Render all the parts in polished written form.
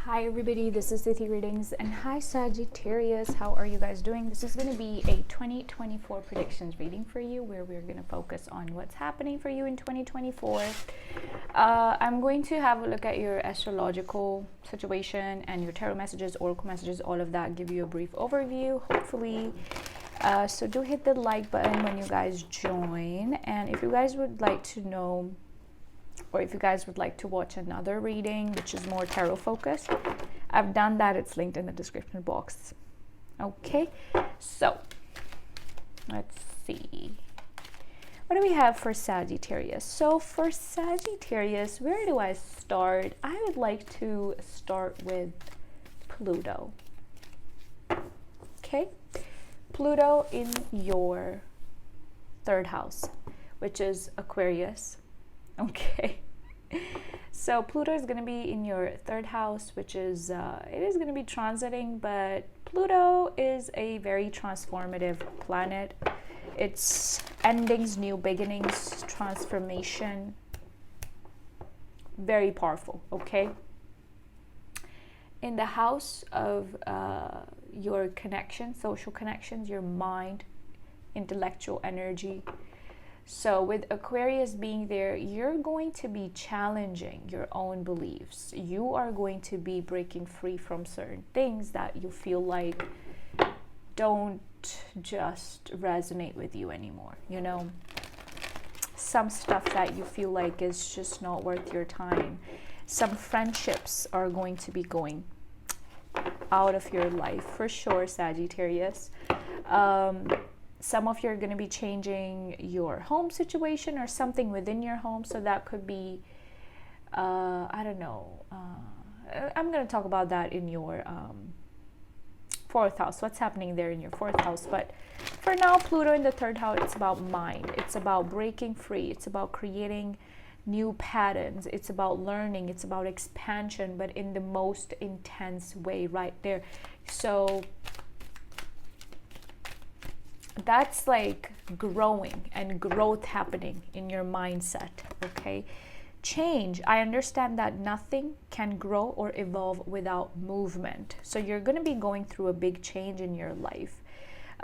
Hi everybody, this is Tithi Readings, and hi Sagittarius, how are you guys doing? This is going to be a 2024 predictions reading for you, where we're going to focus on what's happening for you in 2024. I'm going to have a look at your astrological situation and your tarot messages, oracle messages, all of that, give you a brief overview, hopefully. So do hit the like button when you guys join, and if you guys would like to know, or if you guys would like to watch another reading which is more tarot focused, I've done that. It's linked in the description box. Okay, so let's see, what do we have for Sagittarius? So for Sagittarius, where do I start? I would like to start with Pluto. Okay, Pluto in your third house, which is Aquarius. Okay, so Pluto is going to be in your third house, which is it is going to be transiting, but Pluto is a very transformative planet. It's endings, new beginnings, transformation, very powerful. Okay, in the house of your connection, social connections, your mind, intellectual energy. So with Aquarius being there, you're going to be challenging your own beliefs. You are going to be breaking free from certain things that you feel like don't just resonate with you anymore. You know, some stuff that you feel like is just not worth your time. Some friendships are going to be going out of your life for sure, Sagittarius. Some of you are going to be changing your home situation or something within your home. So that could be, I don't know. I'm going to talk about that in your fourth house. What's happening there in your fourth house? But for now, Pluto in the third house, it's about mind. It's about breaking free. It's about creating new patterns. It's about learning. It's about expansion, but in the most intense way right there. So that's like growing and growth happening in your mindset. Okay, change. I understand that nothing can grow or evolve without movement. So you're going to be going through a big change in your life.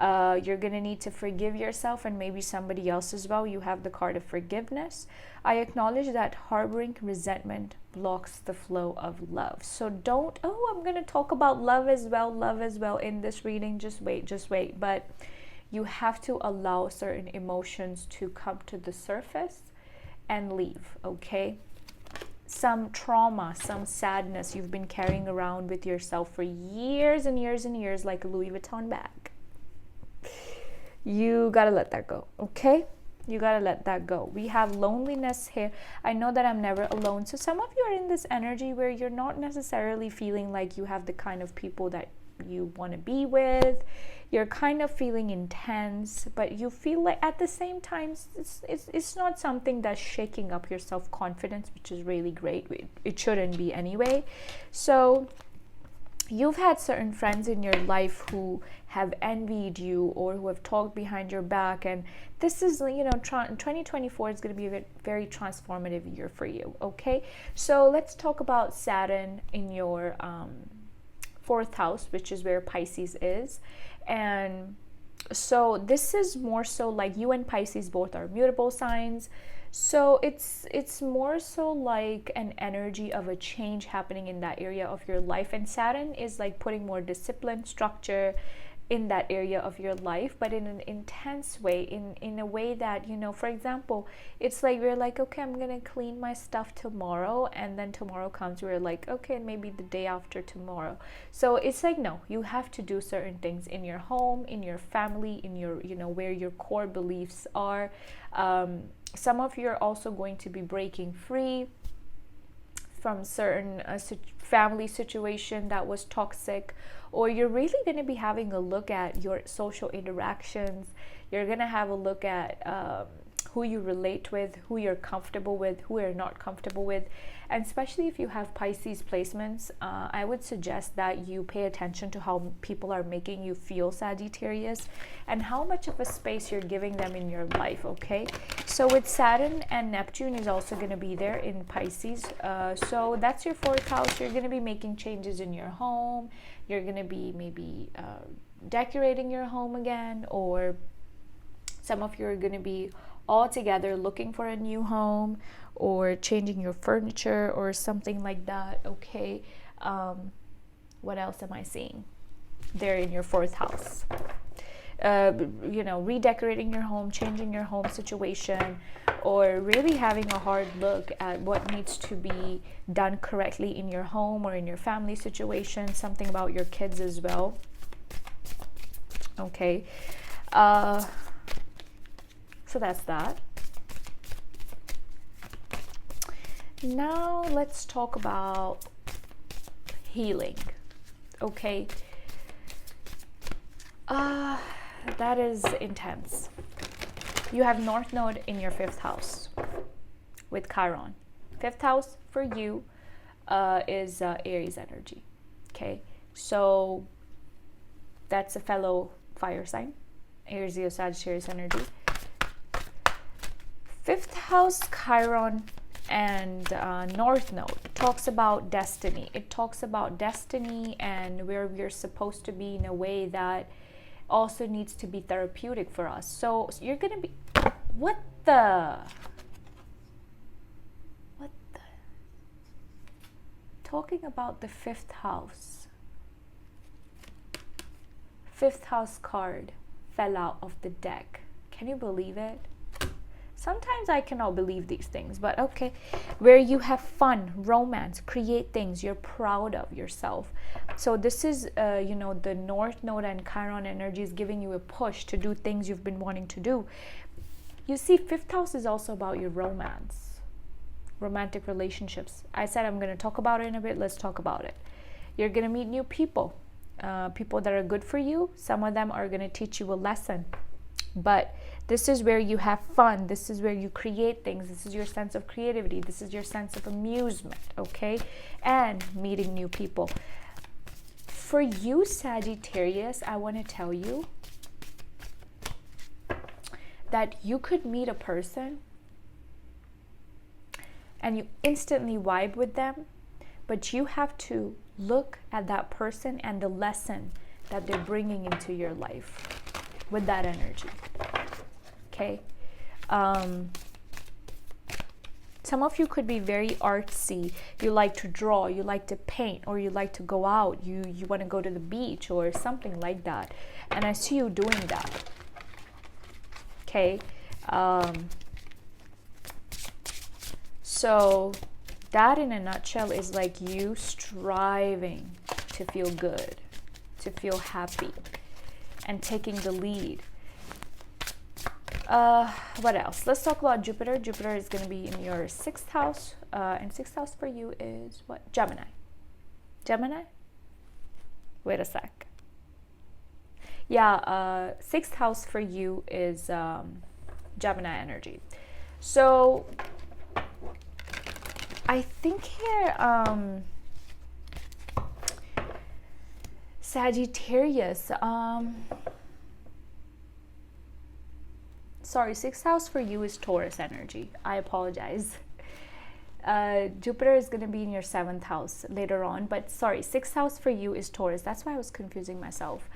You're going to need to forgive yourself and maybe somebody else as well. You have the card of forgiveness. I acknowledge that harboring resentment blocks the flow of love. So don't, I'm going to talk about love as well in this reading. Just wait. But you have to allow certain emotions to come to the surface and leave, okay? Some trauma, some sadness you've been carrying around with yourself for years and years and years, like a Louis Vuitton bag. You gotta let that go, okay? You gotta let that go. We have loneliness here. I know that I'm never alone. So some of you are in this energy where you're not necessarily feeling like you have the kind of people that you want to be with. You're kind of feeling intense, but you feel like at the same time it's not something that's shaking up your self-confidence, which is really great. It shouldn't be anyway. So you've had certain friends in your life who have envied you or who have talked behind your back, and this is, 2024 is going to be a very transformative year for you. Okay, so let's talk about Saturn in your fourth house, which is where Pisces is. And so this is more so like you and Pisces both are mutable signs. So it's more so like an energy of a change happening in that area of your life. And Saturn is like putting more discipline, structure in that area of your life, but in an intense way, in a way that, for example, it's like we're like, okay, I'm gonna clean my stuff tomorrow, and then tomorrow comes, we're like, okay, maybe the day after tomorrow. So it's like, no, you have to do certain things in your home, in your family, in your, where your core beliefs are. Some of you are also going to be breaking free from certain family situation that was toxic, or you're really going to be having a look at your social interactions. You're going to have a look at who you relate with, who you're comfortable with, who you're not comfortable with. And especially if you have Pisces placements, I would suggest that you pay attention to how people are making you feel, Sagittarius, and how much of a space you're giving them in your life, okay? So with Saturn and Neptune is also going to be there in Pisces. So that's your 4th house. You're going to be making changes in your home. You're going to be maybe decorating your home again, or some of you are going to be all together looking for a new home or changing your furniture or something like that, okay? What else am I seeing? They're in your 4th house. Redecorating your home, changing your home situation, or really having a hard look at what needs to be done correctly in your home or in your family situation, something about your kids as well, okay? So that's that. Now let's talk about healing, okay? That is intense. You have North Node in your 5th house with Chiron. 5th house for you is Aries energy, okay? So that's a fellow fire sign, Aries, Leo, Sagittarius energy. 5th house, Chiron, and North Node talks about destiny. It talks about destiny and where we're supposed to be in a way that also needs to be therapeutic for us. So you're gonna be, what the talking about the 5th house. 5th house card fell out of the deck. Can you believe it? Sometimes I cannot believe these things, but okay. Where you have fun, romance, create things, you're proud of yourself. So this is, the North Node and Chiron energy is giving you a push to do things you've been wanting to do. You see, 5th house is also about your romance, romantic relationships. I said I'm going to talk about it in a bit. Let's talk about it. You're going to meet new people, people that are good for you. Some of them are going to teach you a lesson. But this is where you have fun. This is where you create things. This is your sense of creativity. This is your sense of amusement, okay? And meeting new people. For you, Sagittarius, I want to tell you that you could meet a person and you instantly vibe with them, but you have to look at that person and the lesson that they're bringing into your life with that energy, okay? Some of you could be very artsy. You like to draw, you like to paint, or you like to go out. You want to go to the beach or something like that. And I see you doing that, okay? So that in a nutshell is like you striving to feel good, to feel happy, and taking the lead. What else? Let's talk about Jupiter. Jupiter is going to be in your 6th house. And 6th house for you is what? Gemini. Gemini? Wait a sec. Yeah, 6th house for you is Gemini energy. So I think here, Sagittarius, sorry, 6th house for you is Taurus energy. I apologize. Jupiter is going to be in your 7th house later on, but sorry, 6th house for you is Taurus. That's why I was confusing myself.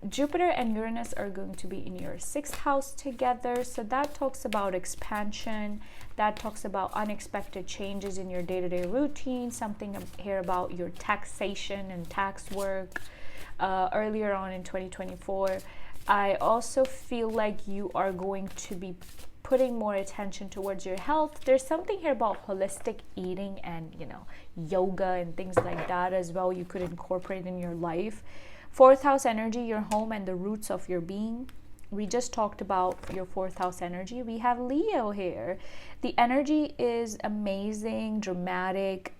Jupiter and Uranus are going to be in your 6th house together. So that talks about expansion. That talks about unexpected changes in your day-to-day routine. Something here about your taxation and tax work earlier on in 2024. I also feel like you are going to be putting more attention towards your health. There's something here about holistic eating and, yoga and things like that as well. You could incorporate in your life. 4th house energy, your home and the roots of your being. We just talked about your 4th house energy. We have Leo here. The energy is amazing, dramatic,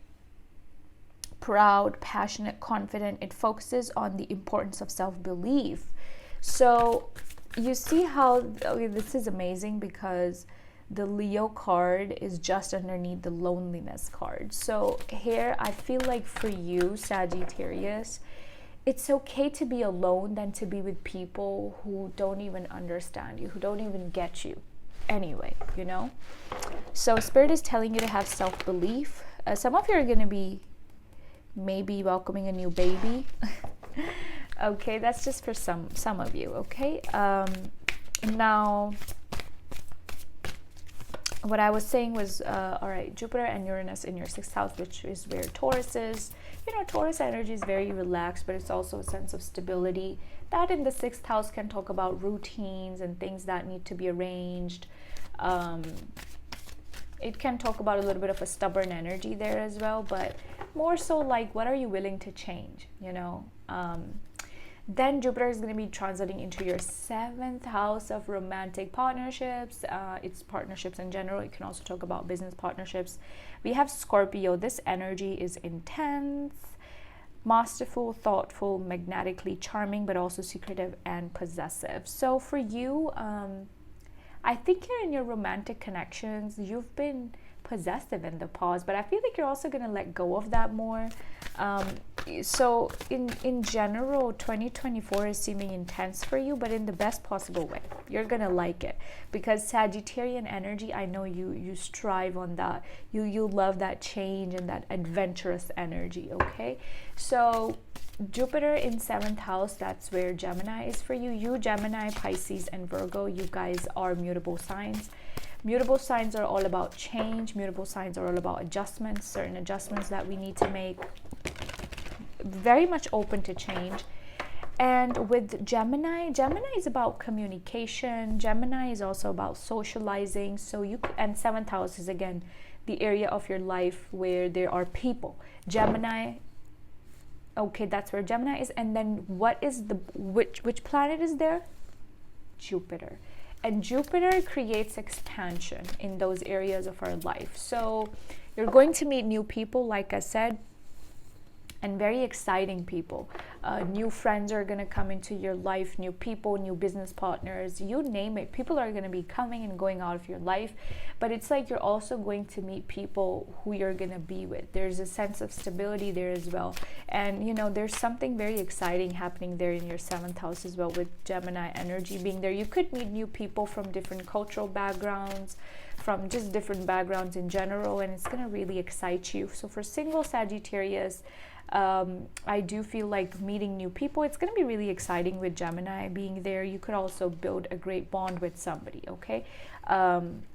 proud, passionate, confident. It focuses on the importance of self-belief. So you see how, okay, this is amazing because the Leo card is just underneath the loneliness card. So here I feel like for you, Sagittarius, it's okay to be alone than to be with people who don't even understand you, who don't even get you anyway, you know. So Spirit is telling you to have self-belief. Some of you are going to be maybe welcoming a new baby. Okay, that's just for some of you. Okay, now what I was saying was, all right, Jupiter and Uranus in your 6th house, which is where Taurus is. You know, Taurus energy is very relaxed, but it's also a sense of stability. That in the 6th house can talk about routines and things that need to be arranged. It can talk about a little bit of a stubborn energy there as well, but more so like, what are you willing to change, you know? Then Jupiter is going to be transiting into your 7th house of romantic partnerships. It's partnerships in general. You can also talk about business partnerships. We have Scorpio. This energy is intense, masterful, thoughtful, magnetically charming, but also secretive and possessive. So for you, I think you're in your romantic connections. You've been possessive in the past, but I feel like you're also going to let go of that more. So in general, 2024 is seeming intense for you, but in the best possible way. You're gonna like it because Sagittarian energy, I know you strive on that. You love that change and that adventurous energy. Okay, so Jupiter in 7th house, that's where Gemini is for you. You Gemini, Pisces, and Virgo, you guys are mutable signs. Mutable signs are all about change. Mutable signs are all about adjustments, certain adjustments that we need to make. Very much open to change. And with Gemini is about communication. Gemini is also about socializing. So and 7th house is again the area of your life where there are people. Gemini, okay, that's where Gemini is. And then what is which planet is there? Jupiter. And Jupiter creates expansion in those areas of our life. So you're going to meet new people, like I said, and very exciting people. New friends are going to come into your life, new people, new business partners, you name it. People are going to be coming and going out of your life, but it's like you're also going to meet people who you're going to be with. There's a sense of stability there as well. And, you know, there's something very exciting happening there in your 7th house as well with Gemini energy being there. You could meet new people from different cultural backgrounds, from just different backgrounds in general, and it's going to really excite you. So for single Sagittarius, I do feel like meeting new people, it's going to be really exciting with Gemini being there. You could also build a great bond with somebody. Okay,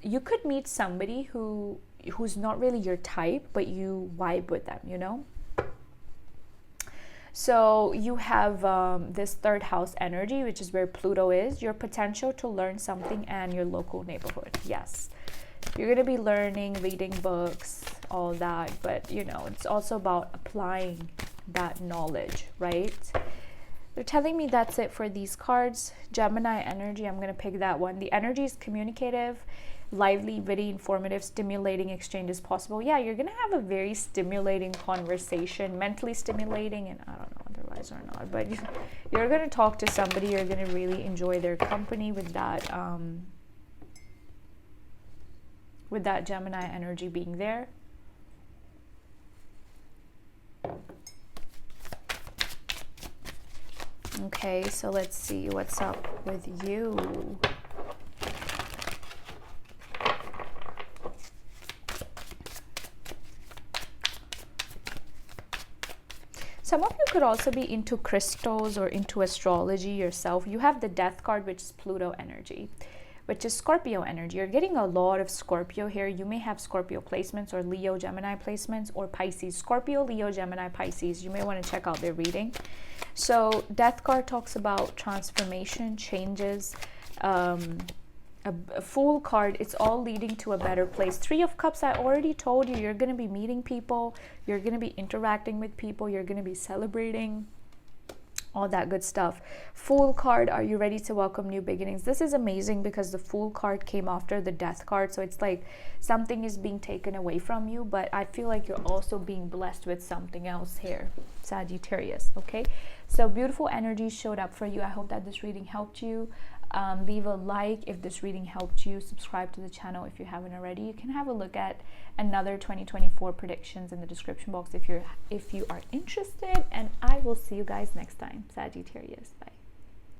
you could meet somebody who's not really your type, but you vibe with them, you know. So you have this 3rd house energy, which is where Pluto is, your potential to learn something, and your local neighborhood. Yes, you're going to be learning, reading books, all that, but you know, it's also about applying that knowledge, right? They're telling me that's it for these cards. Gemini energy, I'm going to pick that one. The energy is communicative, lively, witty, informative, stimulating exchange is possible. Yeah, you're going to have a very stimulating conversation, mentally stimulating, and I don't know otherwise or not, but you're going to talk to somebody, you're going to really enjoy their company with that Gemini energy being there. Okay, so let's see what's up with you. Some of you could also be into crystals or into astrology yourself. You have the Death card, which is Pluto energy, which is Scorpio energy. You're getting a lot of Scorpio here. You may have Scorpio placements or Leo, Gemini placements, or Pisces. Scorpio, Leo, Gemini, Pisces. You may want to check out their reading. So Death card talks about transformation, changes. A Fool card, it's all leading to a better place. 3 of Cups, I already told you, you're going to be meeting people. You're going to be interacting with people. You're going to be celebrating. All that good stuff. Fool card, are you ready to welcome new beginnings? This is amazing because the Fool card came after the Death card, so it's like something is being taken away from you, but I feel like you're also being blessed with something else here, Sagittarius. Okay, so beautiful energy showed up for you. I hope that this reading helped you. Leave a like if this reading helped you. Subscribe to the channel if you haven't already. You can have a look at another 2024 predictions in the description box if you are interested, and I will see you guys next time. Sagittarius. Bye.